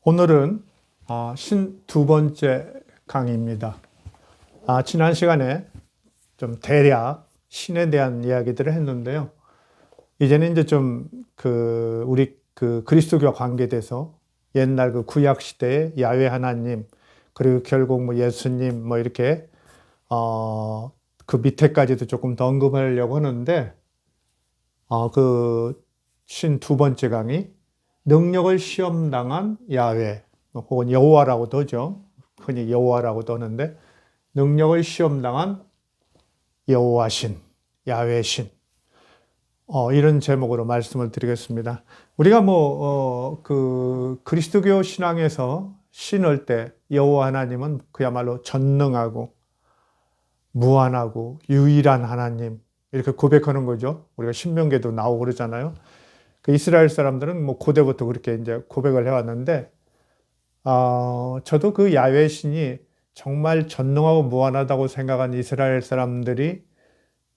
오늘은 두 번째 강의입니다. 지난 시간에 좀 대략 신에 대한 이야기들을 했는데요. 이제는 이제 좀 우리 그리스도교 관계에 대해서 옛날 그 구약 시대의 야훼 하나님, 그리고 결국 뭐 예수님 뭐 이렇게 그 밑에까지도 조금 더 언급하려고 하는데, 신 두 번째 강의, 능력을 시험당한 야훼, 혹은 여호와라고도 하죠. 흔히 여호와라고도 하는데, 능력을 시험당한 여호와신, 야훼신, 이런 제목으로 말씀을 드리겠습니다. 우리가 그리스도교 신앙에서 신을 때 여호와 하나님은 그야말로 전능하고 무한하고 유일한 하나님, 이렇게 고백하는 거죠. 우리가 신명기에도 나오고 그러잖아요. 그 이스라엘 사람들은 뭐 고대부터 그렇게 이제 고백을 해왔는데, 저도 그 야훼 신이 정말 전능하고 무한하다고 생각한 이스라엘 사람들이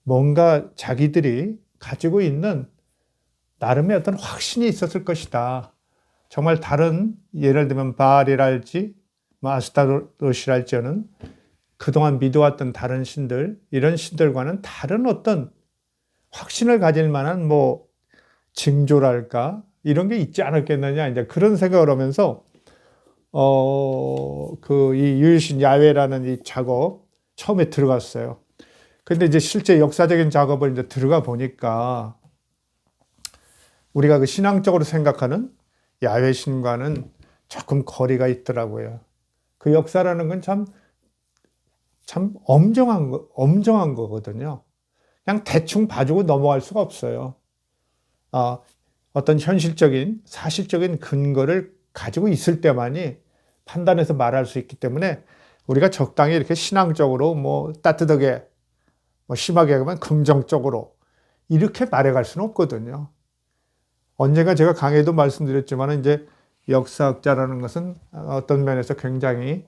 뭔가 자기들이 가지고 있는 나름의 어떤 확신이 있었을 것이다. 정말 다른, 예를 들면 바알이랄지 아스타롯이랄지는 그동안 믿어왔던 다른 신들, 이런 신들과는 다른 어떤 확신을 가질 만한 징조랄까 이런 게 있지 않았겠느냐, 이제 그런 생각을 하면서 이 유일신 야훼라는 이 작업 처음에 들어갔어요. 근데 이제 실제 역사적인 작업을 이제 들어가 보니까 우리가 그 신앙적으로 생각하는 야훼 신과는 조금 거리가 있더라고요. 그 역사라는 건 참 엄정한 거거든요. 그냥 대충 봐주고 넘어갈 수가 없어요. 어떤 현실적인, 사실적인 근거를 가지고 있을 때만이 판단해서 말할 수 있기 때문에 우리가 적당히 이렇게 신앙적으로 따뜻하게, 심하게 하면 긍정적으로 이렇게 말해갈 수는 없거든요. 언젠가 제가 강의도 말씀드렸지만 이제 역사학자라는 것은 어떤 면에서 굉장히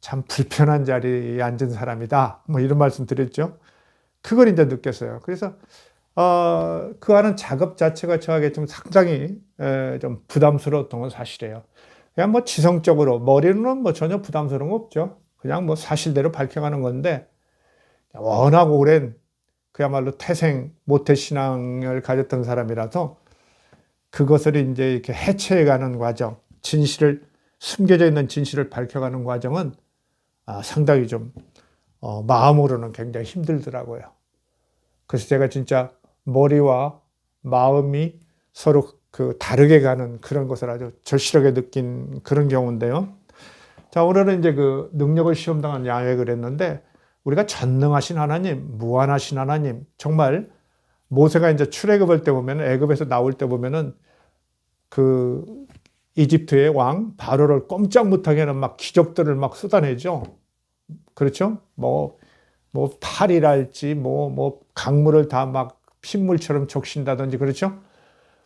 참 불편한 자리에 앉은 사람이다. 이런 말씀 드렸죠. 그걸 이제 느꼈어요. 그래서 그 하는 작업 자체가 저에게 좀 상당히 좀 부담스러웠던 건 사실이에요. 그냥 지성적으로, 머리로는 전혀 부담스러운 거 없죠. 그냥 사실대로 밝혀가는 건데, 워낙 오랜 그야말로 태생 모태 신앙을 가졌던 사람이라서 그것을 이제 이렇게 해체해가는 과정, 숨겨져 있는 진실을 밝혀가는 과정은 상당히 좀 마음으로는 굉장히 힘들더라고요. 그래서 제가 진짜 머리와 마음이 서로 다르게 가는 그런 것을 아주 절실하게 느낀 그런 경우인데요. 자, 오늘은 이제 그 능력을 시험당한 야훼 그랬는데, 우리가 전능하신 하나님, 무한하신 하나님, 정말 모세가 이제 출애굽할 때 보면, 애굽에서 나올 때 보면은 그 이집트의 왕 바로를 꼼짝 못하게 하는 기적들을 쏟아내죠. 그렇죠? 팔이랄지, 강물을 다 핏물처럼 적신다든지, 그렇죠?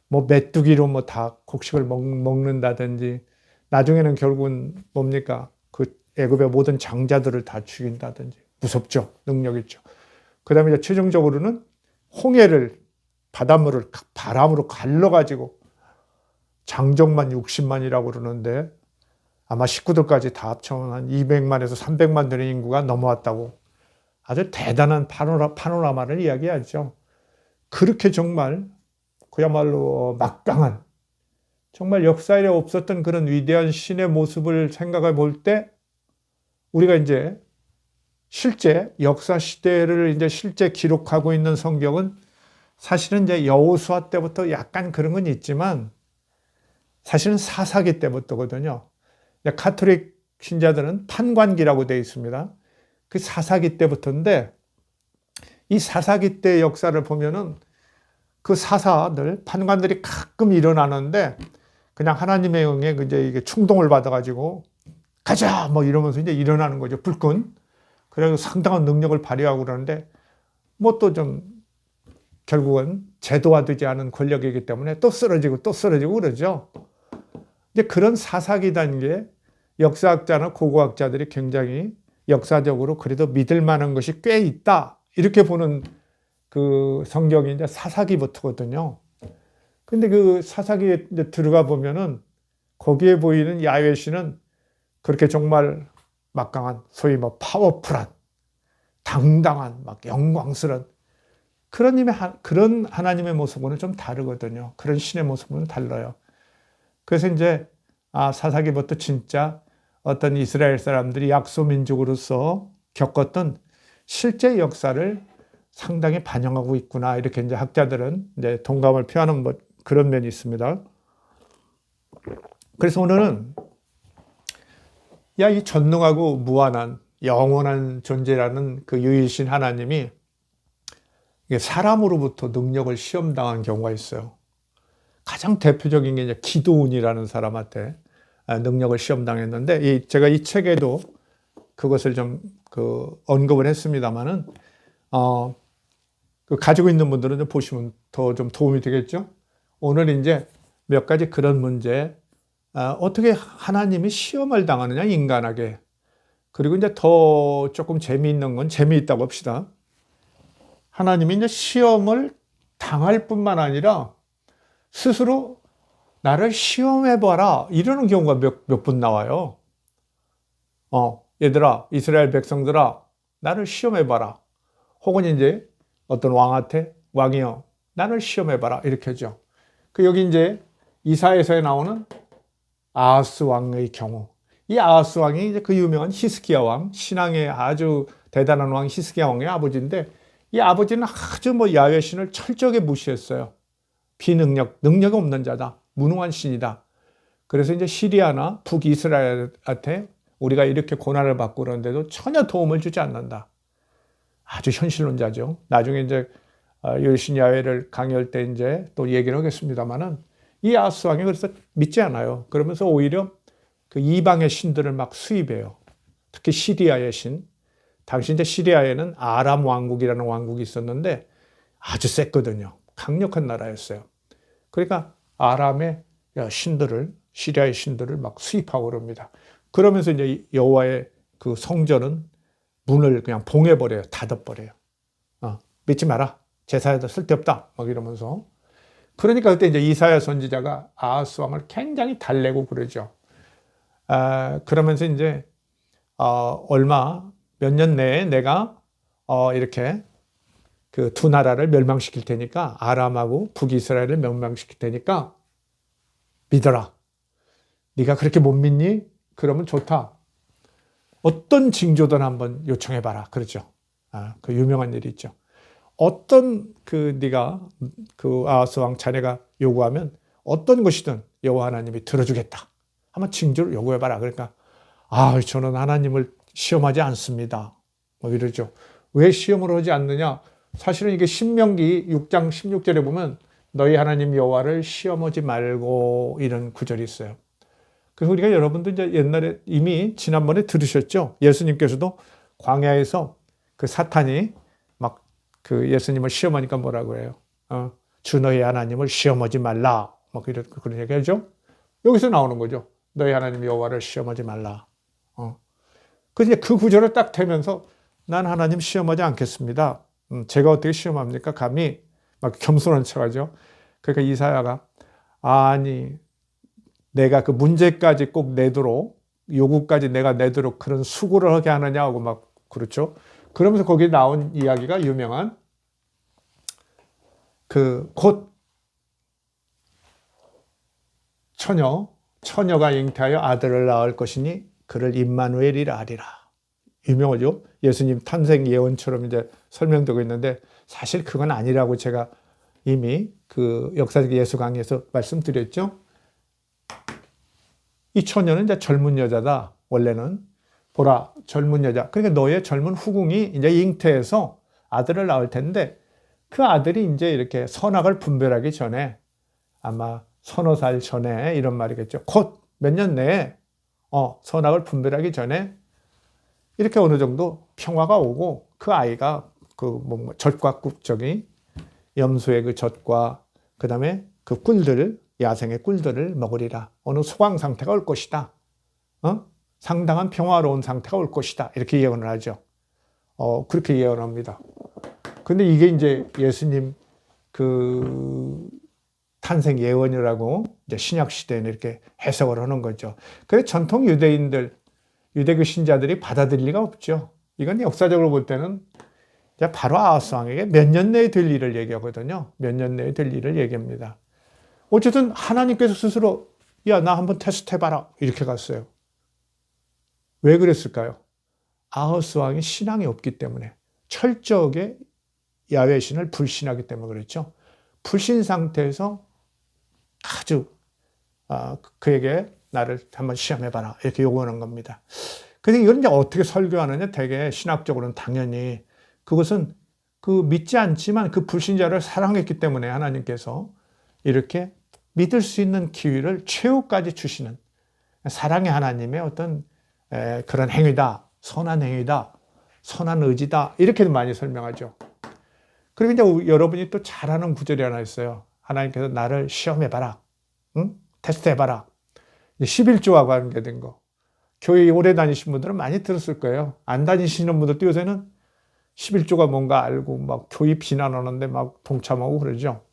메뚜기로 다 곡식을 먹는다든지, 나중에는 결국은 뭡니까? 그 애굽의 모든 장자들을 다 죽인다든지, 무섭죠? 능력 있죠. 그 다음에 최종적으로는 홍해를, 바닷물을 바람으로 갈라가지고 장정만 60만이라고 그러는데, 아마 식구들까지 다 합쳐면 한 200만에서 300만 되는 인구가 넘어왔다고 아주 대단한 파노라마를 이야기하죠. 그렇게 정말 그야말로 막강한, 정말 역사에 없었던 그런 위대한 신의 모습을 생각해 볼 때, 우리가 이제 실제 역사 시대를 이제 실제 기록하고 있는 성경은 사실은 이제 여호수아 때부터 약간 그런 건 있지만 사실은 사사기 때부터거든요. 가톨릭 신자들은 판관기라고 되어 있습니다. 그 사사기 때부터인데, 이 사사기 때 역사를 보면은 그 사사들, 판관들이 가끔 일어나는데 그냥 하나님의 영에 이제 이게 충동을 받아가지고 가자! 이러면서 이제 일어나는 거죠. 불끈. 그래서 상당한 능력을 발휘하고 그러는데, 또 좀 결국은 제도화되지 않은 권력이기 때문에 또 쓰러지고 그러죠. 이제 그런 사사기 단계, 역사학자나 고고학자들이 굉장히 역사적으로 그래도 믿을 만한 것이 꽤 있다, 이렇게 보는 그 성경이 이제 사사기부터거든요. 근데 그 사사기에 이제 들어가 보면은 거기에 보이는 야훼 신은 그렇게 정말 막강한, 소위 뭐 파워풀한, 당당한, 막 영광스러운 그런 하나님의 모습과는 좀 다르거든요. 그런 신의 모습은 달라요. 그래서 이제 사사기부터 진짜 어떤 이스라엘 사람들이 약소민족으로서 겪었던 실제 역사를 상당히 반영하고 있구나. 이렇게 이제 학자들은 이제 동감을 표하는 뭐 그런 면이 있습니다. 그래서 오늘은 이 전능하고 무한한 영원한 존재라는 그 유일신 하나님이 사람으로부터 능력을 시험당한 경우가 있어요. 가장 대표적인 게 이제 기도온이라는 사람한테 능력을 시험당했는데, 제가 이 책에도 그것을 좀 언급을 했습니다만은, 가지고 있는 분들은 좀 보시면 더 좀 도움이 되겠죠? 오늘 이제 몇 가지 그런 문제, 어떻게 하나님이 시험을 당하느냐, 인간에게. 그리고 이제 더 조금 재미있는 건 재미있다고 합시다. 하나님이 이제 시험을 당할 뿐만 아니라 스스로 나를 시험해봐라 이러는 경우가 몇 번 나와요. 얘들아, 이스라엘 백성들아, 나를 시험해봐라. 혹은 이제 어떤 왕한테, 왕이여, 나를 시험해봐라. 이렇게 하죠. 여기 이제 이사야서에 나오는 아하스 왕의 경우. 이 아하스 왕이 이제 그 유명한 히스기야 왕, 신앙의 아주 대단한 왕 히스기야 왕의 아버지인데, 이 아버지는 아주 야훼 신을 철저하게 무시했어요. 능력이 없는 자다. 무능한 신이다. 그래서 이제 시리아나 북이스라엘한테 우리가 이렇게 고난을 받고 그러는데도 전혀 도움을 주지 않는다. 아주 현실론자죠. 나중에 이제 유일신 야훼를 강의할 때 이제 또 얘기를 하겠습니다만은, 이 아하스 왕이 그래서 믿지 않아요. 그러면서 오히려 그 이방의 신들을 막 수입해요. 특히 시리아의 신. 당시 이제 시리아에는 아람 왕국이라는 왕국이 있었는데 아주 셌거든요. 강력한 나라였어요. 그러니까 아람의 신들을, 시리아의 신들을 막 수입하고 그럽니다. 그러면서 이제 여호와의 그 성전은 문을 그냥 봉해버려요. 닫아버려요. 믿지 마라. 제사에도 쓸데없다. 막 이러면서. 그러니까 그때 이제 이사야 선지자가 아하스 왕을 굉장히 달래고 그러죠. 그러면서 이제 몇 년 내에 내가 이렇게 그 두 나라를 멸망시킬 테니까, 아람하고 북이스라엘을 멸망시킬 테니까 믿어라. 네가 그렇게 못 믿니? 그러면 좋다. 어떤 징조든 한번 요청해봐라. 그러죠. 그 유명한 일이 있죠. 어떤 네가 아하스 왕 자네가 요구하면 어떤 것이든 여호와 하나님이 들어주겠다. 한번 징조를 요구해봐라. 그러니까 저는 하나님을 시험하지 않습니다. 뭐 이러죠. 왜 시험을 하지 않느냐? 사실은 이게 신명기 6장 16절에 보면 너희 하나님 여호와를 시험하지 말고 이런 구절이 있어요. 그래서 우리가 여러분도 이제 옛날에 이미 지난번에 들으셨죠? 예수님께서도 광야에서 그 사탄이 막 예수님을 시험하니까 뭐라고 해요? 주 너희 하나님을 시험하지 말라. 막 그런 얘기 하죠? 여기서 나오는 거죠. 너희 하나님 여호와를 시험하지 말라. 그래서 그 구절을 딱 대면서 난 하나님 시험하지 않겠습니다. 제가 어떻게 시험합니까? 감히 막 겸손한 척하죠. 그러니까 이사야가 아니 내가 그 문제까지 꼭 내도록, 요구까지 내가 내도록 그런 수고를 하게 하느냐 하고 막 그렇죠. 그러면서 거기에 나온 이야기가 유명한 곧 처녀가 잉태하여 아들을 낳을 것이니 그를 임마누엘이라 하리라. 유명하죠. 예수님 탄생 예언처럼 이제 설명되고 있는데 사실 그건 아니라고 제가 이미 그 역사적 예수 강의에서 말씀드렸죠. 이 처녀는 이제 젊은 여자다. 원래는 보라 젊은 여자. 그러니까 너의 젊은 후궁이 이제 잉태해서 아들을 낳을 텐데 그 아들이 이제 이렇게 선악을 분별하기 전에 아마 서너 살 전에 이런 말이겠죠. 곧 몇 년 내에 선악을 분별하기 전에 이렇게 어느 정도 평화가 오고 그 아이가 젖과 저기 염소의 그 젖과 그 다음에 그 꿀들, 야생의 꿀들을 먹으리라. 어느 소강 상태가 올 것이다. 상당한 평화로운 상태가 올 것이다. 이렇게 예언을 하죠. 그렇게 예언합니다. 근데 이게 이제 예수님 탄생 예언이라고 이제 신약 시대에는 이렇게 해석을 하는 거죠. 그래서 전통 유대인들, 유대교 신자들이 받아들일 리가 없죠. 이건 역사적으로 볼 때는 이제 바로 아하스 왕에게 몇 년 내에 될 일을 얘기하거든요. 몇 년 내에 될 일을 얘기합니다. 어쨌든 하나님께서 스스로 야, 나 한번 테스트 해봐라 이렇게 갔어요. 왜 그랬을까요? 아하스 왕이 신앙이 없기 때문에, 철저하게 야훼 신을 불신하기 때문에 그랬죠. 불신 상태에서 아주 그에게 나를 한번 시험해봐라 이렇게 요구하는 겁니다. 근데 이걸 이제 어떻게 설교하느냐? 되게 신학적으로는 당연히 그것은 그 믿지 않지만 그 불신자를 사랑했기 때문에 하나님께서 이렇게 믿을 수 있는 기회를 최후까지 주시는 사랑의 하나님의 어떤 그런 행위다, 선한 행위다, 선한 의지다 이렇게도 많이 설명하죠. 그리고 이제 여러분이 또 잘 아는 구절이 하나 있어요. 하나님께서 나를 시험해봐라, 응? 테스트해봐라. 11조와 관계된 거. 교회 오래 다니신 분들은 많이 들었을 거예요. 안 다니시는 분들도 요새는 11조가 뭔가 알고 막 교회 비난하는데 막 동참하고 그러죠.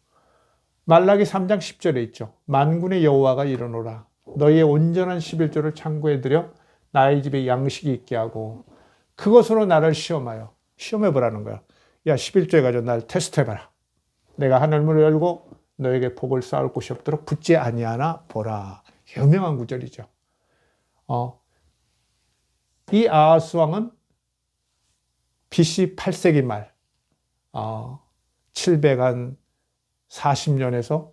말라기 3장 10절에 있죠. 만군의 여호와가 이르노라. 너희의 온전한 11조를 창고에 들여 나의 집에 양식이 있게 하고 그것으로 나를 시험해보라는 거야. 야, 11조 해가지고 날 테스트해봐라. 내가 하늘문을 열고 너에게 복을 쌓을 곳이 없도록 붙지 아니하나 보라. 유명한 구절이죠. 이 아하스 왕은 BC 8세기 말 740년에서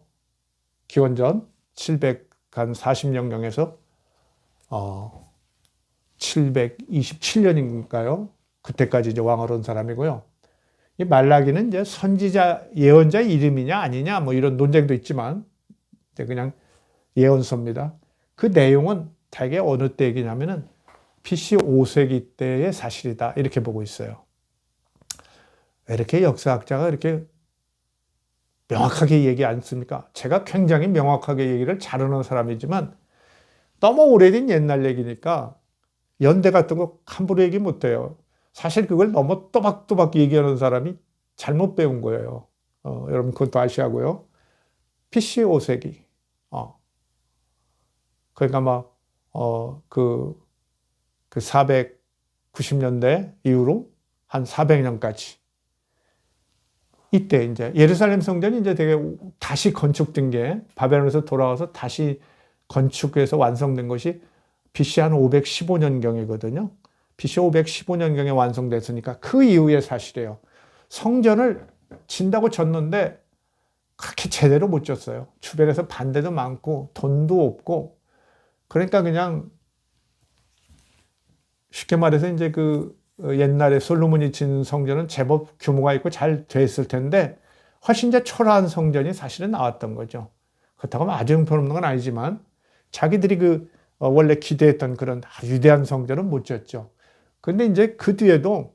기원전 740년경에서 727년인가요? 그때까지 이제 왕을 한 사람이고요. 이 말라기는 이제 선지자, 예언자 이름이냐 아니냐 뭐 이런 논쟁도 있지만 그냥 예언서입니다. 그 내용은 대개 어느 때 얘기냐면은 BC 5세기 때의 사실이다 이렇게 보고 있어요. 왜 이렇게 역사학자가 이렇게 명확하게 얘기 안 씁니까? 제가 굉장히 명확하게 얘기를 잘하는 사람이지만 너무 오래된 옛날 얘기니까 연대 같은 거 함부로 얘기 못해요. 사실 그걸 너무 또박또박 얘기하는 사람이 잘못 배운 거예요. 여러분 그것도 아셔야고요. BC 5세기. 그러니까 막 그 490년대 이후로 한 400년까지. 이때 이제 예루살렘 성전이 이제 되게 다시 건축된 게 바벨론에서 돌아와서 다시 건축해서 완성된 것이 BC 한 515년경이거든요. BC 515년경에 완성됐으니까 그 이후의 사실이에요. 성전을 진다고 졌는데 그렇게 제대로 못 졌어요. 주변에서 반대도 많고 돈도 없고 그러니까 그냥 쉽게 말해서 이제 그 옛날에 솔로몬이 진 성전은 제법 규모가 있고 잘 됐을 텐데 훨씬 이제 초라한 성전이 사실은 나왔던 거죠. 그렇다고 하면 아주 형편없는 건 아니지만 자기들이 그 원래 기대했던 그런 위대한 성전은 못 졌죠. 근데 이제 그 뒤에도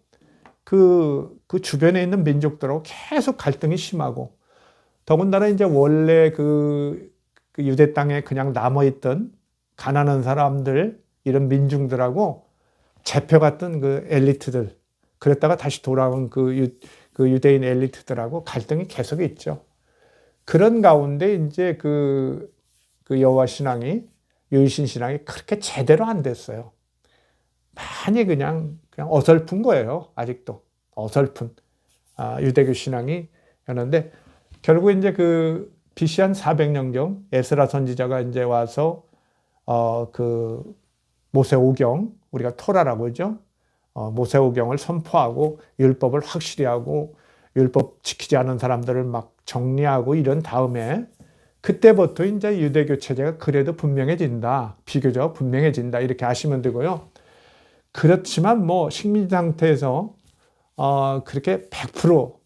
그 주변에 있는 민족들하고 계속 갈등이 심하고 더군다나 이제 원래 그 유대 땅에 그냥 남아있던 가난한 사람들 이런 민중들하고 잡혀갔던 그 엘리트들 그랬다가 다시 돌아온 그 유대인 엘리트들하고 갈등이 계속 있죠. 그런 가운데 이제 그 여호와 신앙이 유일신 신앙이 그렇게 제대로 안 됐어요. 많이 그냥 어설픈 거예요. 아직도 어설픈 유대교 신앙이 였는데 결국 이제 그 BC 한 400년경 에스라 선지자가 이제 와서 그 모세오경 우리가 토라라고 하죠. 모세오경을 선포하고 율법을 확실히 하고 율법 지키지 않은 사람들을 막 정리하고 이런 다음에 그때부터 이제 유대교 체제가 그래도 분명해진다. 비교적 분명해진다. 이렇게 아시면 되고요. 그렇지만 뭐 식민 상태에서 그렇게 100%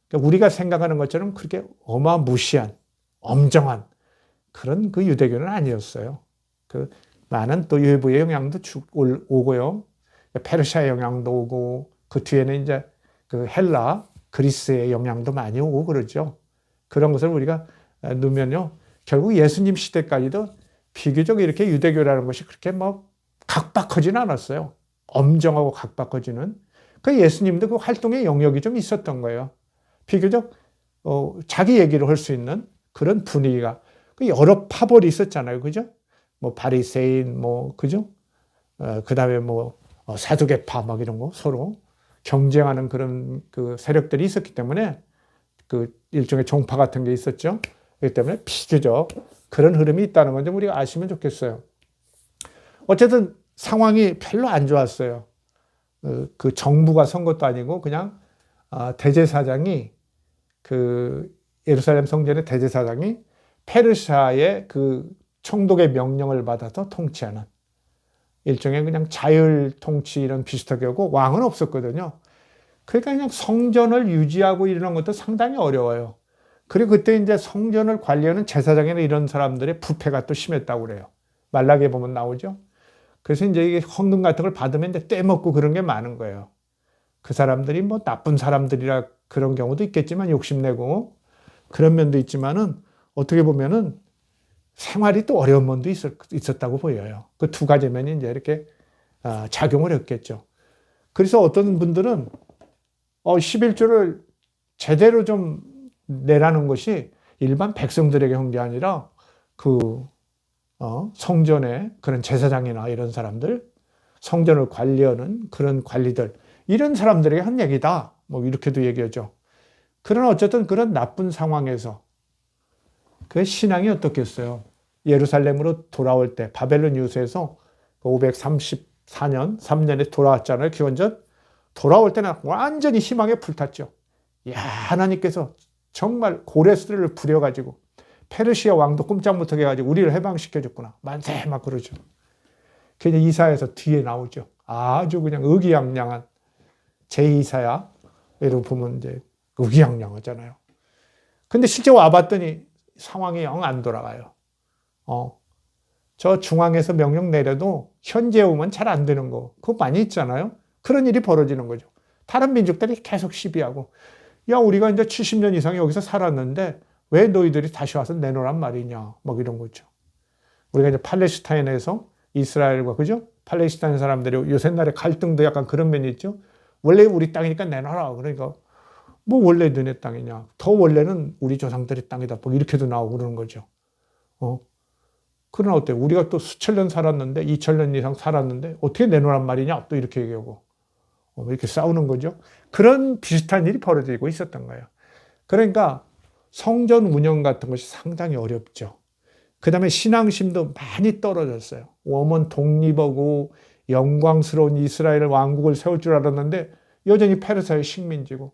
그러니까 우리가 생각하는 것처럼 그렇게 어마무시한 엄정한 그런 그 유대교는 아니었어요. 그 많은 또 외부의 영향도 오고요. 페르시아 영향도 오고 그 뒤에는 이제 그 헬라 그리스의 영향도 많이 오고 그러죠. 그런 것을 우리가 넣으면요. 결국 예수님 시대까지도 비교적 이렇게 유대교라는 것이 그렇게 뭐 각박하지는 않았어요. 엄정하고 각박하지는. 그 예수님도 그 활동의 영역이 좀 있었던 거예요. 비교적 자기 얘기를 할 수 있는 그런 분위기가 여러 파벌이 있었잖아요. 그죠? 뭐 바리새인 그죠? 그다음에 사두개파 막 이런 거 서로 경쟁하는 그런 그 세력들이 있었기 때문에 그 일종의 종파 같은 게 있었죠. 그렇기 때문에 비교적 그런 흐름이 있다는 건 좀 우리가 아시면 좋겠어요. 어쨌든 상황이 별로 안 좋았어요. 그 정부가 선 것도 아니고 그냥 대제사장이 그 예루살렘 성전의 대제사장이 페르시아의 그 총독의 명령을 받아서 통치하는 일종의 그냥 자율 통치 이런 비슷하게 하고 왕은 없었거든요. 그러니까 그냥 성전을 유지하고 이러는 것도 상당히 어려워요. 그리고 그때 이제 성전을 관리하는 제사장이나 이런 사람들의 부패가 또 심했다고 그래요. 말라기에 보면 나오죠. 그래서 이제 이게 헌금 같은 걸 받으면 이제 떼먹고 그런 게 많은 거예요. 그 사람들이 나쁜 사람들이라 그런 경우도 있겠지만 욕심내고 그런 면도 있지만은 어떻게 보면은 생활이 또 어려운 면도 있었다고 보여요. 그 두 가지 면이 이제 이렇게 작용을 했겠죠. 그래서 어떤 분들은 11조를 제대로 좀 내라는 것이 일반 백성들에게 한 게 아니라 성전의 그런 제사장이나 이런 사람들, 성전을 관리하는 그런 관리들, 이런 사람들에게 한 얘기다. 이렇게도 얘기하죠. 그러나 어쨌든 그런 나쁜 상황에서 그 신앙이 어떻겠어요? 예루살렘으로 돌아올 때 바벨론 유세에서 534년, 3년에 돌아왔잖아요. 기원전. 돌아올 때는 완전히 희망에 불탔죠. 야, 하나님께서 정말 고레스를 부려가지고 페르시아 왕도 꼼짝 못하게 해가지고 우리를 해방시켜줬구나. 만세 막 그러죠. 그게 이사야에서 뒤에 나오죠. 아주 그냥 의기양양한 제2사야. 예를 보면 이제 의기양양하잖아요. 근데 실제 와봤더니 상황이 영 안 돌아가요. 저 중앙에서 명령 내려도 현재 오면 잘 안 되는 거. 그거 많이 있잖아요. 그런 일이 벌어지는 거죠. 다른 민족들이 계속 시비하고, 야, 우리가 이제 70년 이상 여기서 살았는데 왜 너희들이 다시 와서 내놓으란 말이냐. 막 이런 거죠. 우리가 이제 팔레스타인에서 이스라엘과, 그죠? 팔레스타인 사람들이 요새 날에 갈등도 약간 그런 면이 있죠. 원래 우리 땅이니까 내놔라. 그러니까 원래 너네 땅이냐. 더 원래는 우리 조상들의 땅이다. 뭐 이렇게도 나오고 그러는 거죠. 그러나 어때요? 우리가 또 수천 년 살았는데, 2000년 이상 살았는데, 어떻게 내놓으란 말이냐? 또 이렇게 얘기하고, 이렇게 싸우는 거죠. 그런 비슷한 일이 벌어지고 있었던 거예요. 그러니까 성전 운영 같은 것이 상당히 어렵죠. 그 다음에 신앙심도 많이 떨어졌어요. 웜은 독립하고 영광스러운 이스라엘 왕국을 세울 줄 알았는데, 여전히 페르시아의 식민지고,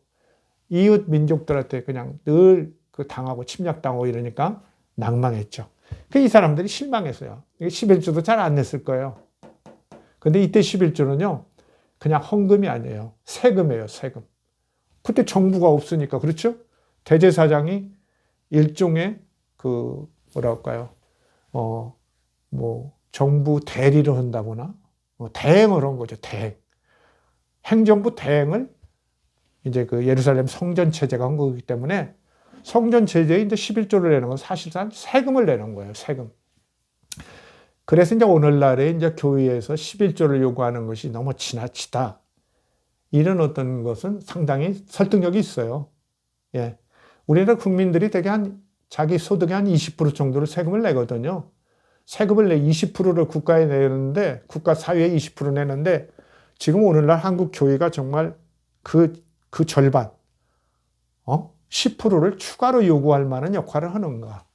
이웃 민족들한테 그냥 늘 당하고 침략당하고 이러니까 낭망했죠. 이 사람들이 실망했어요. 11조도 잘 안 냈을 거예요. 근데 이때 11조는요, 그냥 헌금이 아니에요. 세금이에요, 세금. 그때 정부가 없으니까, 그렇죠? 대제사장이 일종의 뭐랄까요, 정부 대리를 한다거나, 대행을 한 거죠, 대행. 행정부 대행을 이제 예루살렘 성전 체제가 한 거기 때문에 성전 제재에 이제 11조를 내는 건 사실상 세금을 내는 거예요, 세금. 그래서 이제 오늘날에 이제 교회에서 11조를 요구하는 것이 너무 지나치다. 이런 어떤 것은 상당히 설득력이 있어요. 예. 우리나라 국민들이 대개 자기 소득의 한 20% 정도를 세금을 내거든요. 세금을 20%를 국가에 내는데, 국가 사회에 20% 내는데, 지금 오늘날 한국 교회가 정말 그 절반, 10%를 추가로 요구할 만한 역할을 하는가.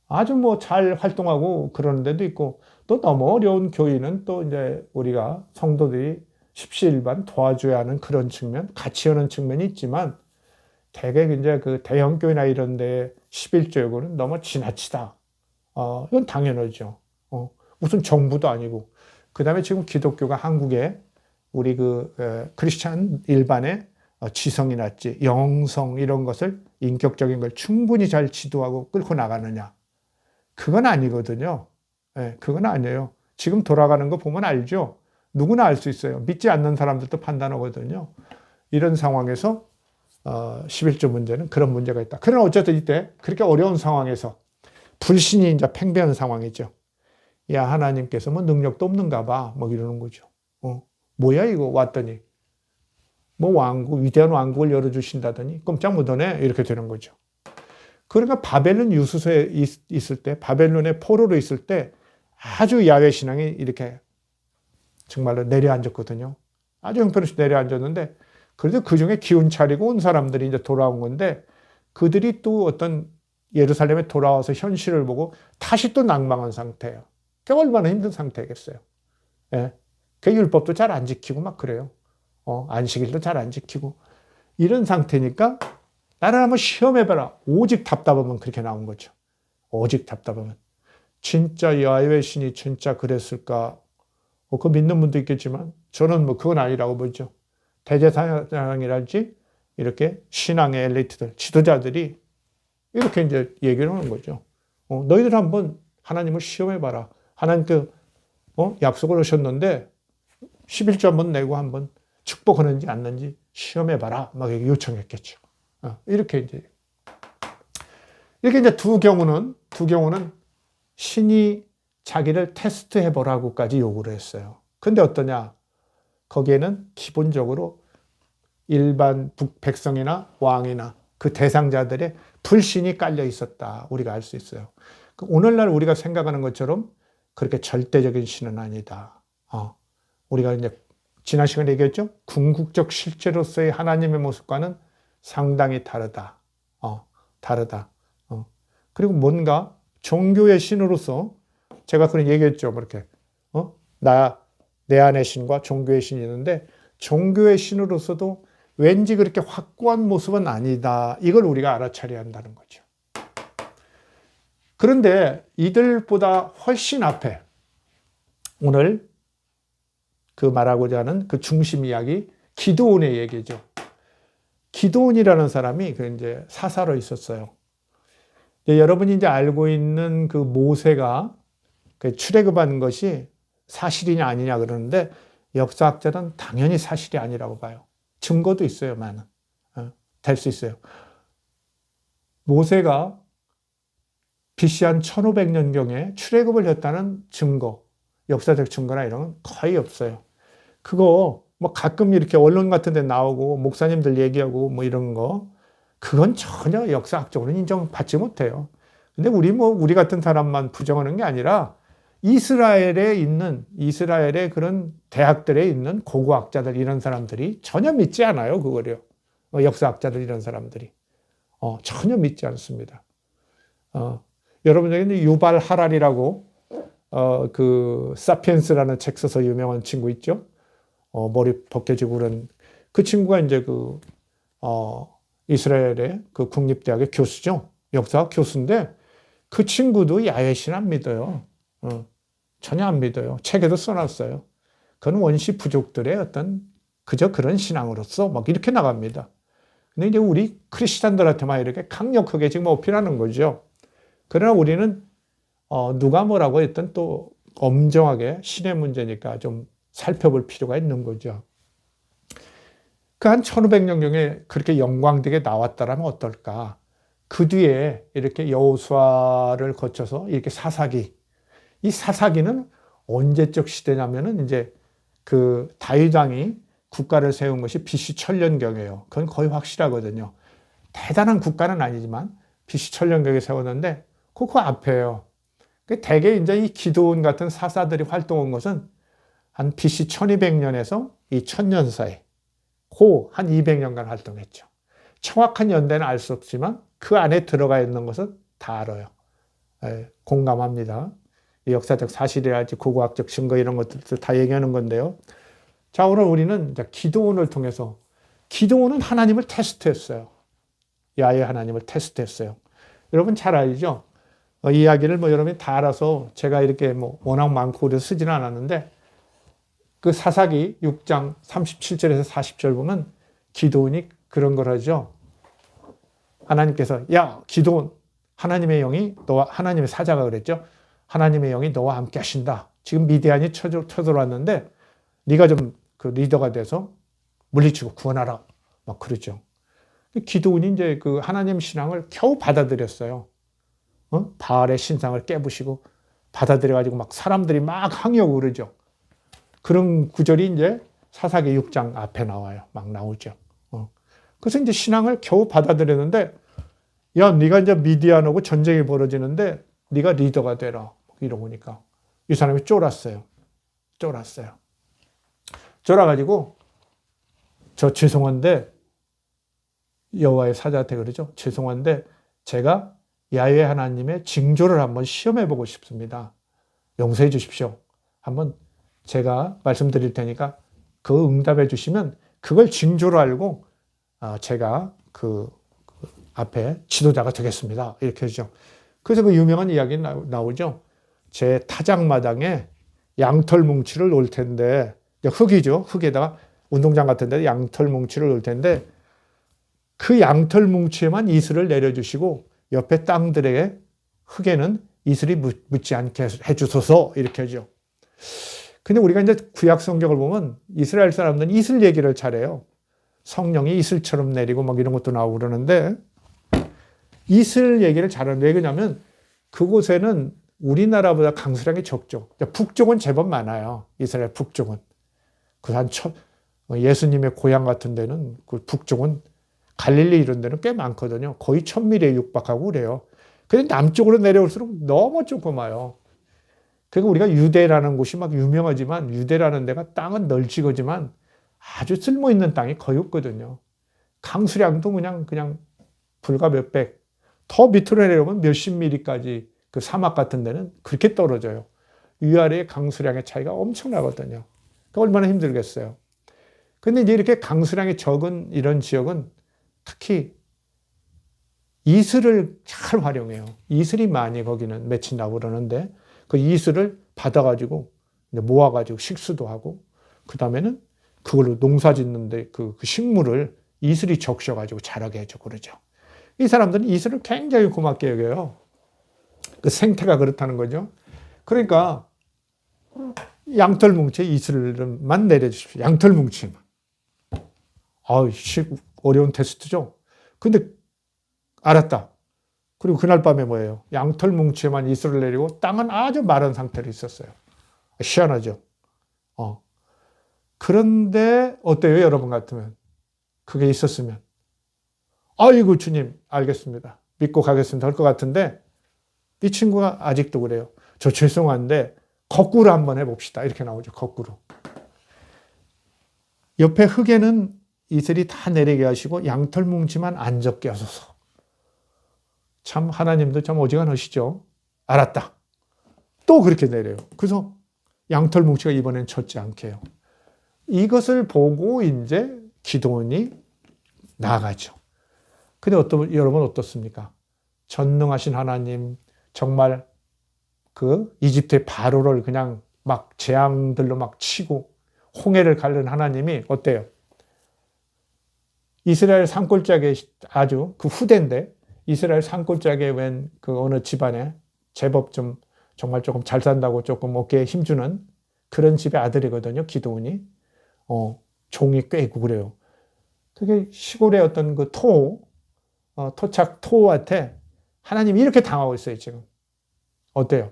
아주 잘 활동하고 그러는 데도 있고, 또 너무 어려운 교회는 또 이제 우리가 성도들이 십시일반 도와줘야 하는 그런 측면, 같이 하는 측면이 있지만, 대개 이제 대형 교회나 이런 데 11조 요구는 너무 지나치다. 이건 당연하죠. 무슨 정부도 아니고. 그 다음에 지금 기독교가 한국에 우리 크리스찬 일반의 지성이 낮지, 영성 이런 것을, 인격적인 걸 충분히 잘 지도하고 끌고 나가느냐. 그건 아니거든요. 네, 그건 아니에요. 지금 돌아가는 거 보면 알죠. 누구나 알 수 있어요. 믿지 않는 사람들도 판단하거든요. 이런 상황에서 11조 문제는 그런 문제가 있다. 그러나 어쨌든 이때 그렇게 어려운 상황에서 불신이 이제 팽배한 상황이죠. 야, 하나님께서 능력도 없는가 봐. 이러는 거죠. 뭐야 이거 왔더니. 위대한 왕국을 열어주신다더니 꼼짝 못하네. 이렇게 되는 거죠. 그러니까 바벨론 유수소에 있을 때, 바벨론의 포로로 있을 때 아주 야훼 신앙이 이렇게 정말로 내려앉았거든요. 아주 형편없이 내려앉았는데 그래도 그 중에 기운 차리고 온 사람들이 이제 돌아온 건데 그들이 또 어떤 예루살렘에 돌아와서 현실을 보고 다시 또 낭망한 상태예요. 그 얼마나 힘든 상태겠어요. 예. 그 율법도 잘 안 지키고 막 그래요. 안식일도 잘 안 지키고 이런 상태니까 나를 한번 시험해봐라. 오직 답답하면 그렇게 나온 거죠. 오직 답답하면. 진짜 야훼 신이 진짜 그랬을까? 그거 믿는 분도 있겠지만 저는 뭐 그건 아니라고 보죠. 대제사장이랄지 이렇게 신앙의 엘리트들, 지도자들이 이렇게 이제 얘기를 하는 거죠. 너희들 한번 하나님을 시험해봐라. 하나님께 약속을 하셨는데 11조 한번 내고 한번 축복하는지 않는지 시험해봐라. 막 요청했겠죠. 이렇게 이제 두 경우는 신이 자기를 테스트해보라고까지 요구를 했어요. 근데 어떠냐? 거기에는 기본적으로 일반 백성이나 왕이나 그 대상자들의 불신이 깔려 있었다. 우리가 알 수 있어요. 오늘날 우리가 생각하는 것처럼 그렇게 절대적인 신은 아니다. 우리가 이제 지난 시간에 얘기했죠? 궁극적 실제로서의 하나님의 모습과는 상당히 다르다. 다르다. 그리고 뭔가 종교의 신으로서 제가 그런 얘기했죠. 그렇게 내 안의 신과 종교의 신이 있는데 종교의 신으로서도 왠지 그렇게 확고한 모습은 아니다. 이걸 우리가 알아차려야 한다는 거죠. 그런데 이들보다 훨씬 앞에 오늘 그 말하고자 하는 그 중심 이야기 기드온의 얘기죠. 기드온이라는 사람이 그 이제 사사로 있었어요. 여러분이 이제 알고 있는 그 모세가 출애굽한 것이 사실이냐 아니냐 그러는데 역사학자는 당연히 사실이 아니라고 봐요. 증거도 있어요, 많은. 될 수 있어요. 모세가 BC 한 1500년경에 출애굽을 했다는 증거, 역사적 증거나 이런 건 거의 없어요. 그거 뭐 가끔 이렇게 언론 같은 데 나오고 목사님들 얘기하고 뭐 이런 거 그건 전혀 역사학적으로 인정받지 못해요. 근데 우리 같은 사람만 부정하는 게 아니라 이스라엘의 그런 대학들에 있는 고고학자들 이런 사람들이 전혀 믿지 않아요, 그거를요. 역사학자들 이런 사람들이. 전혀 믿지 않습니다. 여러분에게는 유발 하랄이라고, 그, 사피엔스라는 책 써서 유명한 친구 있죠? 머리 벗겨지고 그런, 그 친구가 이제 이스라엘의 그 국립대학의 교수죠. 역사학 교수인데, 그 친구도 야훼신 안 믿어요. 전혀 안 믿어요. 책에도 써놨어요. 그건 원시 부족들의 어떤 그저 그런 신앙으로서 막 이렇게 나갑니다. 근데 이제 우리 크리스찬들한테만 이렇게 강력하게 지금 어필하는 거죠. 그러나 우리는 누가 뭐라고 했든 또 엄정하게 신의 문제니까 좀 살펴볼 필요가 있는 거죠. 그 한 1500년경에 그렇게 영광되게 나왔다라면 어떨까? 그 뒤에 이렇게 여호수아를 거쳐서 이렇게 사사기, 이 사사기는 언제적 시대냐면은 이제 그 다윗 왕이 국가를 세운 것이 BC 천년경이에요. 그건 거의 확실하거든요. 대단한 국가는 아니지만 BC 천년경에 세웠는데 그 앞에요. 대개 이제 이 기드온 같은 사사들이 활동한 것은 한 BC 1200년에서 이 1000년 사이, 한 200년간 활동했죠. 정확한 연대는 알 수 없지만 그 안에 들어가 있는 것은 다 알아요. 공감합니다. 역사적 사실이랄지 고고학적 증거 이런 것들도 다 얘기하는 건데요. 자, 오늘 우리는 기드온을 통해서 기드온은 하나님을 테스트했어요. 야훼 하나님을 테스트했어요. 여러분 잘 알죠? 이 이야기를 뭐 여러분이 다 알아서 제가 이렇게 뭐 워낙 많고 그래서 쓰지는 않았는데 그 사사기 6장 37절에서 40절 보면 기드온이 그런 걸 하죠. 하나님께서 야 기드온 하나님의 영이 너와 하나님의 사자가 그랬죠. 하나님의 영이 너와 함께 하신다. 지금 미디안이 쳐들어왔는데 네가 좀 그 리더가 돼서 물리치고 구원하라. 막 그러죠. 기드온이 이제 그 하나님 신앙을 겨우 받아들였어요. 바알의 신상을 깨부시고 받아들여가지고 막 사람들이 막 항의하고 그러죠. 그런 구절이 이제 사사기 6장 앞에 나와요. 막 나오죠. 그래서 이제 신앙을 겨우 받아들였는데 야, 네가 이제 미디안하고 전쟁이 벌어지는데 네가 리더가 되라. 이러고 보니까 이 사람이 쫄았어요. 쫄아가지고 저 죄송한데 여호와의 사자한테 그러죠. 죄송한데 제가 야훼 하나님의 징조를 한번 시험해 보고 싶습니다. 용서해 주십시오. 한번 제가 말씀드릴 테니까 그 응답해 주시면 그걸 징조로 알고 제가 그 앞에 지도자가 되겠습니다. 이렇게 하죠. 그래서 그 유명한 이야기 나오죠. 제 타작마당에 양털 뭉치를 놓을 텐데, 흙이죠. 흙에다가 운동장 같은 데 양털 뭉치를 놓을 텐데 그 양털 뭉치에만 이슬을 내려주시고 옆에 땅들에게 흙에는 이슬이 묻지 않게 해주소서 이렇게 하죠. 근데 우리가 이제 구약 성경을 보면 이스라엘 사람들은 이슬 얘기를 잘해요. 성령이 이슬처럼 내리고 막 이런 것도 나오고 그러는데 이슬 얘기를 잘하는 왜 그러냐면 그곳에는 우리나라보다 강수량이 적죠. 북쪽은 제법 많아요. 이스라엘 북쪽은. 그 한 예수님의 고향 같은 데는 그 북쪽은 갈릴리 이런 데는 꽤 많거든요. 거의 1000ml에 육박하고 그래요. 근데 남쪽으로 내려올수록 너무 조그마요. 그러니까 우리가 유대라는 곳이 막 유명하지만 유대라는 데가 땅은 널찍하지만 아주 쓸모있는 땅이 거의 없거든요. 강수량도 그냥 불과 몇백. 더 밑으로 내려오면 몇십 미리까지 그 사막 같은 데는 그렇게 떨어져요. 위아래의 강수량의 차이가 엄청나거든요. 그러니까 얼마나 힘들겠어요. 근데 이제 이렇게 강수량이 적은 이런 지역은 특히 이슬을 잘 활용해요. 이슬이 많이 거기는 맺힌다고 그러는데 그 이슬을 받아가지고 모아가지고 식수도 하고 그 다음에는 그걸로 농사 짓는데 그 식물을 이슬이 적셔가지고 자라게 해줘 그러죠. 이 사람들은 이슬을 굉장히 고맙게 여겨요. 그 생태가 그렇다는 거죠. 그러니까 양털 뭉치에 이슬만 내려주십시오. 양털 뭉치만. 어려운 테스트죠. 근데 알았다. 그리고 그날 밤에 뭐예요? 양털 뭉치에만 이슬을 내리고 땅은 아주 마른 상태로 있었어요. 희한하죠. 그런데 어때요? 여러분 같으면. 그게 있었으면. 아이고 주님 알겠습니다. 믿고 가겠습니다. 할 것 같은데 이 친구가 아직도 그래요. 저 죄송한데 거꾸로 한번 해봅시다. 이렇게 나오죠. 거꾸로. 옆에 흙에는 이슬이 다 내리게 하시고 양털 뭉치만 안 적게 하소서. 참 하나님도 참 어지간하시죠. 알았다. 또 그렇게 내려요. 그래서 양털 뭉치가 이번엔 젖지 않게 해요. 이것을 보고 이제 기도원이 나아가죠. 근데 여러분 어떻습니까? 전능하신 하나님, 정말 그 이집트의 바로를 그냥 막 재앙들로 막 치고 홍해를 가른 하나님이 어때요? 이스라엘 산골짜기에 아주 그 후대인데 이스라엘 산골짜기에 웬 그 어느 집안에 제법 좀 정말 조금 잘 산다고 조금 어깨에 힘주는 그런 집의 아들이거든요. 기드온이. 종이 꽤 있고 그래요. 그게 시골의 어떤 그 토착 토한테 하나님이 이렇게 당하고 있어요, 지금. 어때요?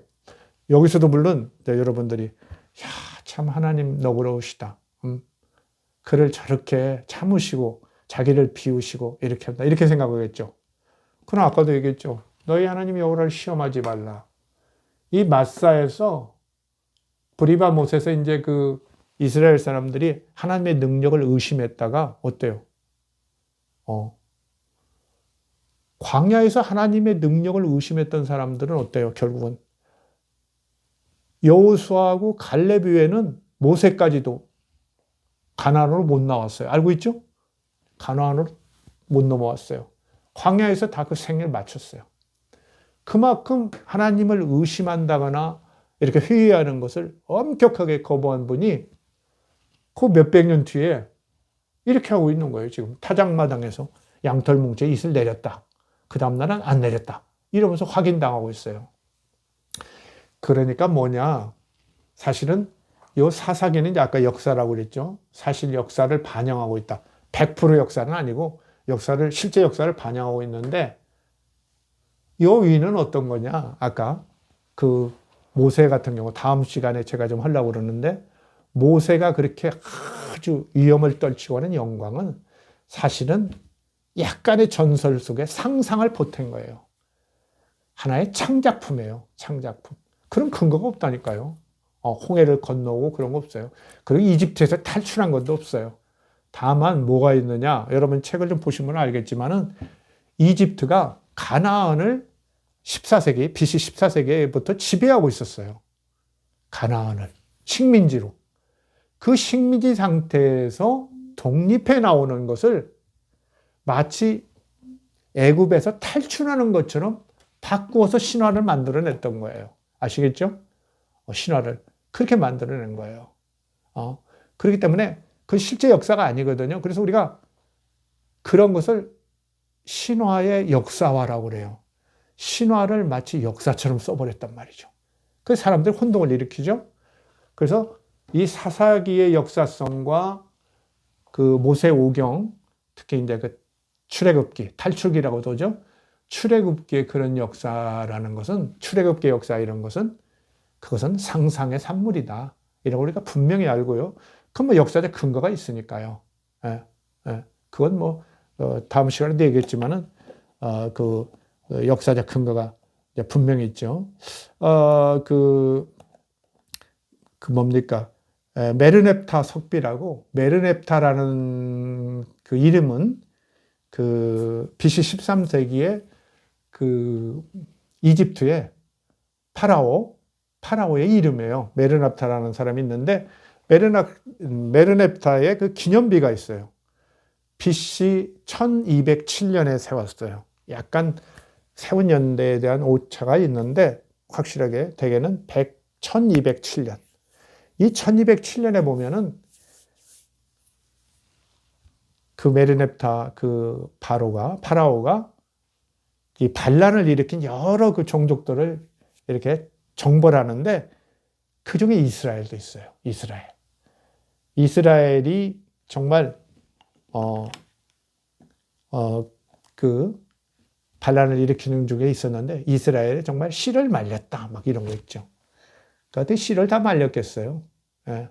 여기서도 물론 여러분들이 참 하나님 너그러우시다. 그를 저렇게 참으시고 자기를 비우시고 이렇게 한다. 이렇게 생각하겠죠. 그러나 아까도 얘기했죠. 너희 하나님 여호와를 시험하지 말라. 이 마사에서 브리바 못에서 이제 그 이스라엘 사람들이 하나님의 능력을 의심했다가 어때요? 광야에서 하나님의 능력을 의심했던 사람들은 어때요? 결국은 여호수아하고 갈렙 외에는 모세까지도 가나안으로 못 나왔어요. 알고 있죠? 가나안으로 못 넘어왔어요. 광야에서 다 그 생애를 마쳤어요. 그만큼 하나님을 의심한다거나 이렇게 회의하는 것을 엄격하게 거부한 분이 그 몇백 년 뒤에 이렇게 하고 있는 거예요. 지금 타작마당에서 양털 뭉치에 이슬 내렸다. 그 다음날은 안 내렸다. 이러면서 확인당하고 있어요. 그러니까 뭐냐. 사실은 이 사사기는 이제 아까 역사라고 그랬죠. 사실 역사를 반영하고 있다. 100% 역사는 아니고 실제 역사를 반영하고 있는데 이 위는 어떤 거냐. 아까 그 모세 같은 경우 다음 시간에 제가 좀 하려고 그러는데 모세가 그렇게 아주 위험을 떨치고 하는 영광은 사실은 약간의 전설 속에 상상을 보탠 거예요. 하나의 창작품이에요. 창작품. 그런 근거가 없다니까요. 홍해를 건너고 그런 거 없어요. 그리고 이집트에서 탈출한 것도 없어요. 다만 뭐가 있느냐? 여러분 책을 좀 보시면 알겠지만은 이집트가 가나안을 14세기, BC 14세기부터 지배하고 있었어요. 가나안을. 식민지로. 그 식민지 상태에서 독립해 나오는 것을 마치 애굽에서 탈출하는 것처럼 바꾸어서 신화를 만들어냈던 거예요. 아시겠죠? 신화를 그렇게 만들어낸 거예요. 그렇기 때문에 그 실제 역사가 아니거든요. 그래서 우리가 그런 것을 신화의 역사화라고 그래요. 신화를 마치 역사처럼 써버렸단 말이죠. 그래서 사람들이 혼동을 일으키죠. 그래서 이 사사기의 역사성과 그 모세오경, 특히 이제 그 출애굽기, 탈출기라고도 하죠. 출애굽기의 그런 역사라는 것은, 출애굽기의 역사 이런 것은 그것은 상상의 산물이다. 이라고 우리가 분명히 알고요. 그건 뭐 역사적 근거가 있으니까요. 예, 예. 그건 뭐 다음 시간에도 얘기했지만은 그 역사적 근거가 분명히 있죠. 그 뭡니까? 메르넵타 석비라고, 메르넵타라는 그 이름은 그 BC 13세기에 그 이집트의 파라오의 이름이에요. 메르넵타라는 사람이 있는데 메르넵타의 그 기념비가 있어요. BC 1207년에 세웠어요. 약간 세운 연대에 대한 오차가 있는데 확실하게 대개는 1207년. 이 1207년에 보면은 그 메르넵타 그 파라오가 이 반란을 일으킨 여러 그 종족들을 이렇게 정벌하는데 그 중에 이스라엘도 있어요. 이스라엘이 정말 그 반란을 일으키는 중에 있었는데 이스라엘이 정말 씨를 말렸다. 막 이런 거 있죠. 그런데 씨를 다 말렸겠어요. 예,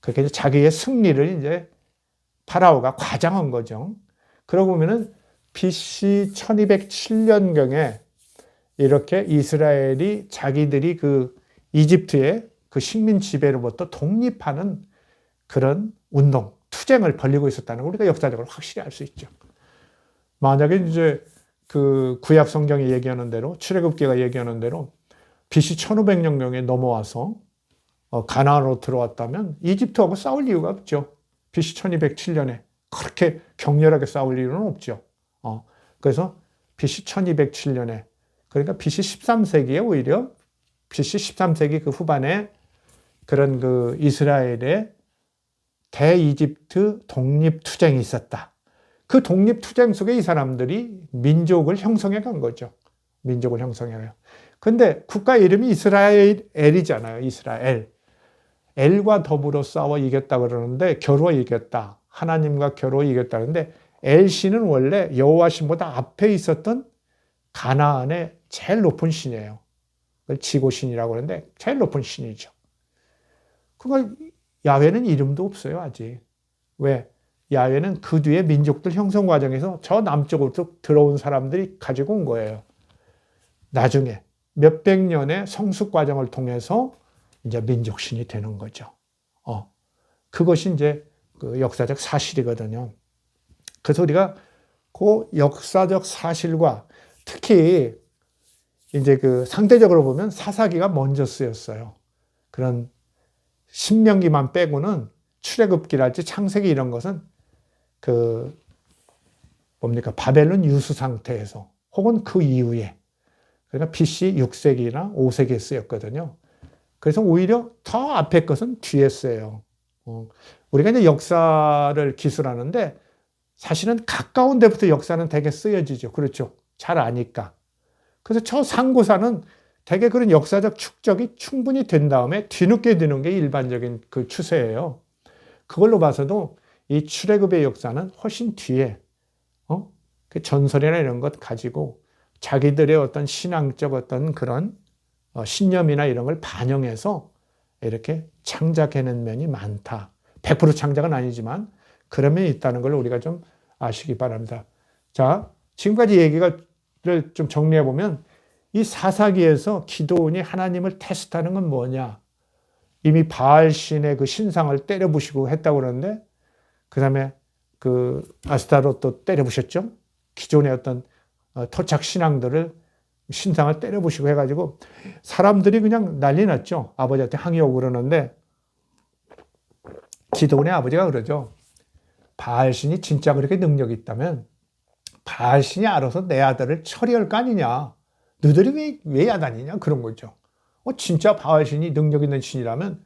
그렇게 자기의 승리를 이제 파라오가 과장한 거죠. 그러고 보면은 BC 1207년경에 이렇게 이스라엘이 자기들이 그 이집트의 그 식민 지배로부터 독립하는 그런 운동, 투쟁을 벌이고 있었다는 걸 우리가 역사적으로 확실히 알 수 있죠. 만약에 이제 그 구약 성경이 얘기하는 대로, 출애굽기가 얘기하는 대로 BC 1500년경에 넘어와서 가나안으로 들어왔다면 이집트하고 싸울 이유가 없죠. BC 1207년에 그렇게 격렬하게 싸울 이유는 없죠. 그래서 BC 1207년에, 그러니까 BC 13세기에 오히려 BC 13세기 그 후반에 그런 그 이스라엘의 대이집트 독립투쟁이 있었다. 그 독립투쟁 속에 이 사람들이 민족을 형성해 간 거죠. 민족을 형성해요. 근데 국가 이름이 이스라엘이잖아요. 이스라엘. 엘과 더불어 싸워 이겼다 그러는데 겨루어 이겼다. 하나님과 겨루어 이겼다. 그런데 엘신은 원래 여호와 신보다 앞에 있었던 가나안의 제일 높은 신이에요. 그걸 지고신이라고 하는데 제일 높은 신이죠. 그러니까 야훼는 이름도 없어요, 아직. 왜? 야훼는 그 뒤에 민족들 형성 과정에서 저 남쪽으로 들어온 사람들이 가지고 온 거예요. 나중에 몇백 년의 성숙 과정을 통해서 이제 민족신이 되는 거죠. 그것이 이제 그 역사적 사실이거든요. 그래서 우리가 그 역사적 사실과 특히 이제 그 상대적으로 보면 사사기가 먼저 쓰였어요. 그런 신명기만 빼고는 출애굽기랄지 창세기 이런 것은 그 뭡니까 바벨론 유수 상태에서 혹은 그 이후에, 그러니까 BC 6세기나 5세기에 쓰였거든요. 그래서 오히려 더 앞에 것은 뒤에 쓰여요. 우리가 이제 역사를 기술하는데 사실은 가까운 데부터 역사는 되게 쓰여지죠. 그렇죠. 잘 아니까. 그래서 저 상고사는 되게 그런 역사적 축적이 충분히 된 다음에 뒤늦게 드는 게 일반적인 그 추세예요. 그걸로 봐서도 이 출애굽의 역사는 훨씬 뒤에 그 전설이나 이런 것 가지고 자기들의 어떤 신앙적 어떤 그런 신념이나 이런 걸 반영해서 이렇게 창작해낸 면이 많다. 100% 창작은 아니지만 그런 면이 있다는 걸 우리가 좀 아시기 바랍니다. 자, 지금까지 얘기를 좀 정리해 보면 이 사사기에서 기드온이 하나님을 테스트하는 건 뭐냐? 이미 바알신의 그 신상을 때려부시고 했다고 그러는데 그 다음에 그 아스타롯도 때려부셨죠? 기존의 어떤 토착 신앙들을 신상을 때려부시고 해가지고 사람들이 그냥 난리 났죠. 아버지한테 항의하고 그러는데 기드온의 아버지가 그러죠. 바알신이 진짜 그렇게 능력이 있다면 바알신이 알아서 내 아들을 처리할 거 아니냐. 너희들이 왜 야단이냐 그런 거죠. 진짜 바알신이 능력 있는 신이라면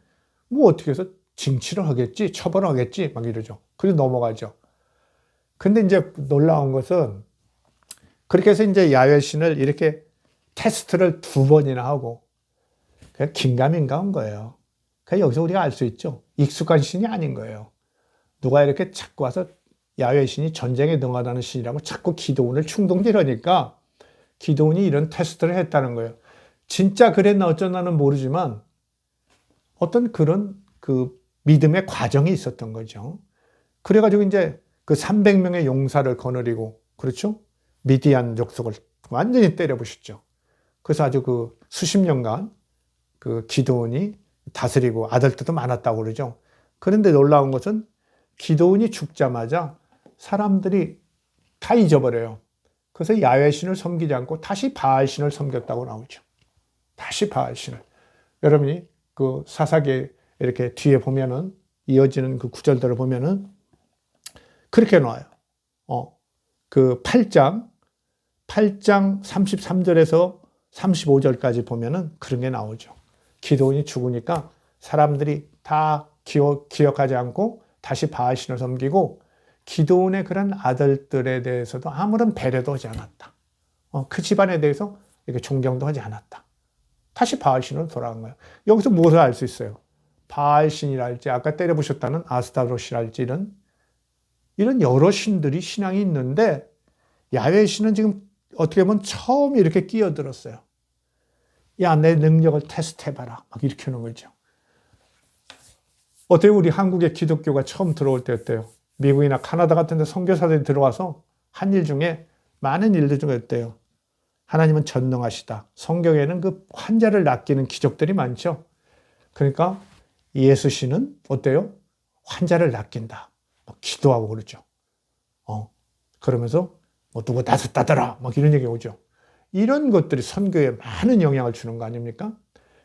뭐 어떻게 해서 징치를 하겠지, 처벌하겠지 막 이러죠. 그래서 넘어가죠. 근데 이제 놀라운 것은 그렇게 해서 이제 야훼 신을 이렇게 테스트를 2번이나 하고 긴가민가한 거예요. 그러니까 여기서 우리가 알 수 있죠. 익숙한 신이 아닌 거예요. 누가 이렇게 자꾸 와서 야훼 신이 전쟁에 능하다는 신이라고 자꾸 기드온을 충동질하니까 기드온이 이런 테스트를 했다는 거예요. 진짜 그랬나 어쩌나는 모르지만 어떤 그런 그 믿음의 과정이 있었던 거죠. 그래가지고 이제 그 300명의 용사를 거느리고, 그렇죠? 미디안 족속을 완전히 때려부셨죠. 그래서 아주 그 수십 년간 그 기드온이 다스리고 아들들도 많았다고 그러죠. 그런데 놀라운 것은 기드온이 죽자마자 사람들이 다 잊어버려요. 그래서 야훼 신을 섬기지 않고 다시 바알 신을 섬겼다고 나오죠. 다시 바알 신을. 여러분이 그 사사기에 이렇게 뒤에 보면은 이어지는 그 구절들을 보면은 그렇게 나와요. 그 8장 33절에서 35절까지 보면은 그런 게 나오죠. 기드온이 죽으니까 사람들이 다 기억하지 않고 다시 바알신을 섬기고 기드온의 그런 아들들에 대해서도 아무런 배려도 하지 않았다. 그 집안에 대해서 이렇게 존경도 하지 않았다. 다시 바알신으로 돌아간 거예요. 여기서 무엇을 알 수 있어요? 바알신이랄지 아까 때려부셨다는 아스타롯이랄지 이런 여러 신들이 신앙이 있는데 야훼 신은 지금 어떻게 보면 처음 이렇게 끼어들었어요. 야, 내 능력을 테스트해봐라. 막 이렇게 하는 거죠. 어때요? 우리 한국의 기독교가 처음 들어올 때 어때요? 미국이나 카나다 같은 데 선교사들이 들어와서 한 일 중에 많은 일들 중에 어때요? 하나님은 전능하시다. 성경에는 그 환자를 낫기는 기적들이 많죠. 그러니까 예수 씨는 어때요? 환자를 낫긴다. 기도하고 그러죠. 그러면서 누구 낫았다더라. 막 이런 얘기 오죠. 이런 것들이 선교에 많은 영향을 주는 거 아닙니까?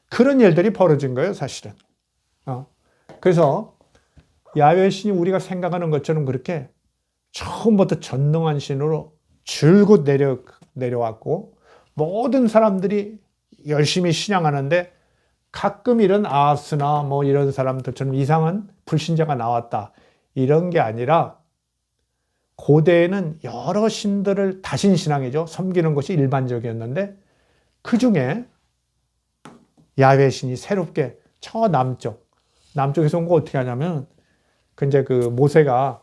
그런 일들이 벌어진 거예요, 사실은. 그래서 야훼 신이 우리가 생각하는 것처럼 그렇게 처음부터 전능한 신으로 줄곧 내려왔고 모든 사람들이 열심히 신앙하는데 가끔 이런 아하스나 뭐 이런 사람들처럼 이상한 불신자가 나왔다. 이런 게 아니라 고대에는 여러 신들을 다신신앙이죠. 섬기는 것이 일반적이었는데 그중에 야훼 신이 새롭게 저 남쪽에서 온 거 어떻게 하냐면 이제 그 모세가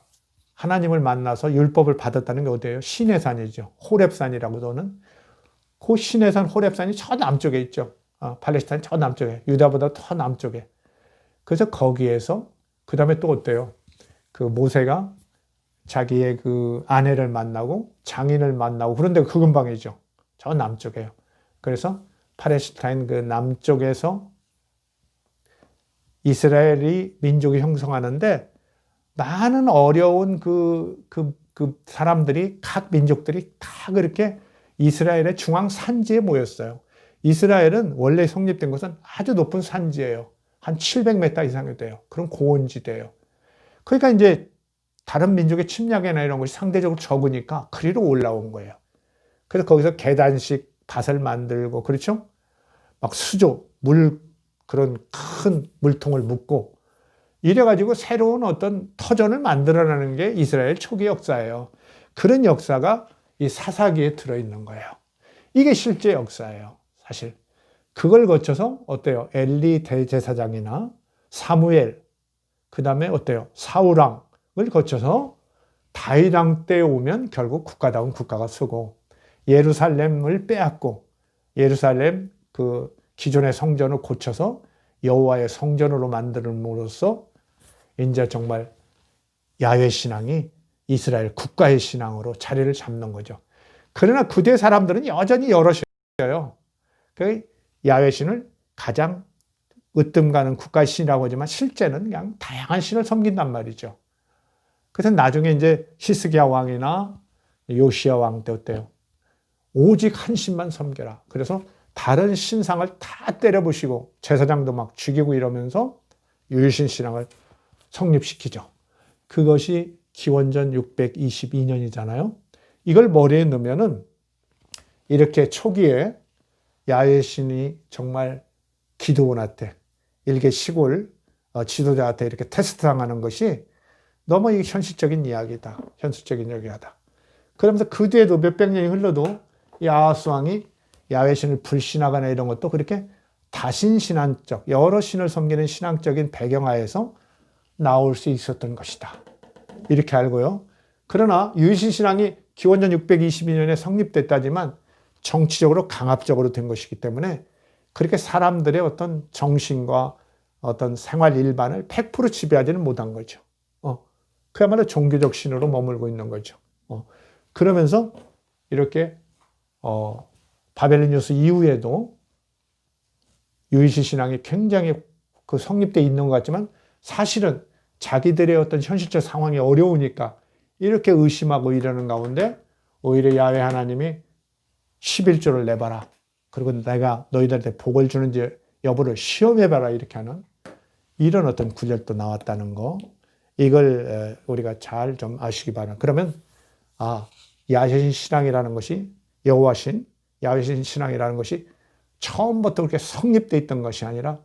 하나님을 만나서 율법을 받았다는 게 어디예요? 시내산이죠. 호렙산이라고도는 그 시내산 호렙산이 저 남쪽에 있죠. 팔레스타인 저 남쪽에, 유다보다 더 남쪽에. 그래서 거기에서 그 다음에 또 어때요? 그 모세가 자기의 그 아내를 만나고 장인을 만나고 그런데 그 근방이죠. 저 남쪽에요. 그래서 팔레스타인 그 남쪽에서 이스라엘이 민족이 형성하는데 많은 어려운 그 사람들이 각 민족들이 다 그렇게 이스라엘의 중앙 산지에 모였어요. 이스라엘은 원래 성립된 것은 아주 높은 산지예요. 한 700m 이상이 돼요. 그런 고원지대예요. 그러니까 이제 다른 민족의 침략이나 이런 것이 상대적으로 적으니까 그리로 올라온 거예요. 그래서 거기서 계단식 밭을 만들고 그렇죠? 막 수조, 그런 큰 물통을 묻고 이래가지고 새로운 어떤 터전을 만들어내는 게 이스라엘 초기 역사예요. 그런 역사가 이 사사기에 들어있는 거예요. 이게 실제 역사예요. 사실. 그걸 거쳐서 어때요? 엘리 대제사장이나 사무엘, 그 다음에 어때요? 사울왕을 거쳐서 다윗왕 때 오면 결국 국가다운 국가가 서고 예루살렘을 빼앗고 예루살렘 그 기존의 성전을 고쳐서 여호와의 성전으로 만들음으로써 이제 정말 야훼 신앙이 이스라엘 국가의 신앙으로 자리를 잡는 거죠. 그러나 그때 사람들은 여전히 여럿이에요. 그 야훼 신을 가장 으뜸 가는 국가의 신이라고 하지만 실제는 그냥 다양한 신을 섬긴단 말이죠. 그래서 나중에 이제 히스기야 왕이나 요시야 왕 때 어때요? 오직 한 신만 섬겨라. 그래서 다른 신상을 다 때려부시고 제사장도 막 죽이고 이러면서 유일신 신앙을 성립시키죠. 그것이 기원전 622년이잖아요. 이걸 머리에 넣으면은 이렇게 초기에 야훼 신이 정말 기드온한테 일개 시골 지도자한테 이렇게 테스트 당하는 것이 너무 현실적인 이야기다. 현실적인 이야기다. 그러면서 그 뒤에도 몇백 년이 흘러도 이 아하스 왕이 야훼 신을 불신하거나 이런 것도 그렇게 다신신앙적, 여러 신을 섬기는 신앙적인 배경하에서 나올 수 있었던 것이다. 이렇게 알고요. 그러나 유일신 신앙이 기원전 622년에 성립됐다지만 정치적으로 강압적으로 된 것이기 때문에 그렇게 사람들의 어떤 정신과 어떤 생활 일반을 100% 지배하지는 못한 거죠. 그야말로 종교적 신으로 머물고 있는 거죠. 그러면서 이렇게 바벨로니아스 이후에도 유일신 신앙이 굉장히 그 성립돼 있는 것 같지만 사실은 자기들의 어떤 현실적 상황이 어려우니까 이렇게 의심하고 이러는 가운데 오히려 야훼 하나님이 11조를 내봐라. 그리고 내가 너희들한테 복을 주는지 여부를 시험해봐라. 이렇게 하는 이런 어떤 구절도 나왔다는 거. 이걸 우리가 잘 좀 아시기 바랍니다. 그러면 야훼 신앙이라는 것이 여호와신, 야훼 신앙이라는 것이 처음부터 그렇게 성립되어 있던 것이 아니라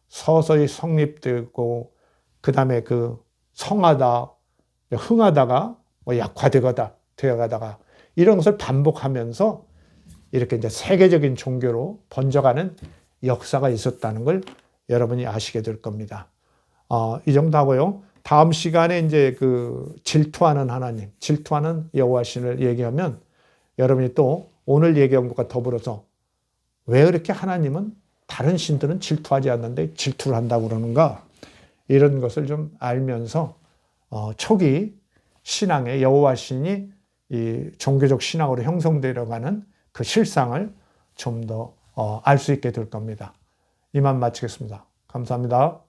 서서히 성립되고 그 다음에 그 성하다, 흥하다가 약화되어가다가 이런 것을 반복하면서 이렇게 이제 세계적인 종교로 번져가는 역사가 있었다는 걸 여러분이 아시게 될 겁니다. 이 정도 하고요. 다음 시간에 이제 그 질투하는 하나님, 질투하는 여호와신을 얘기하면 여러분이 또 오늘 얘기한 것과 더불어서 왜 그렇게 하나님은 다른 신들은 질투하지 않는데 질투를 한다고 그러는가? 이런 것을 좀 알면서 초기 신앙의 여호와신이 이 종교적 신앙으로 형성되어가는 그 실상을 좀 더 알 수 있게 될 겁니다. 이만 마치겠습니다. 감사합니다.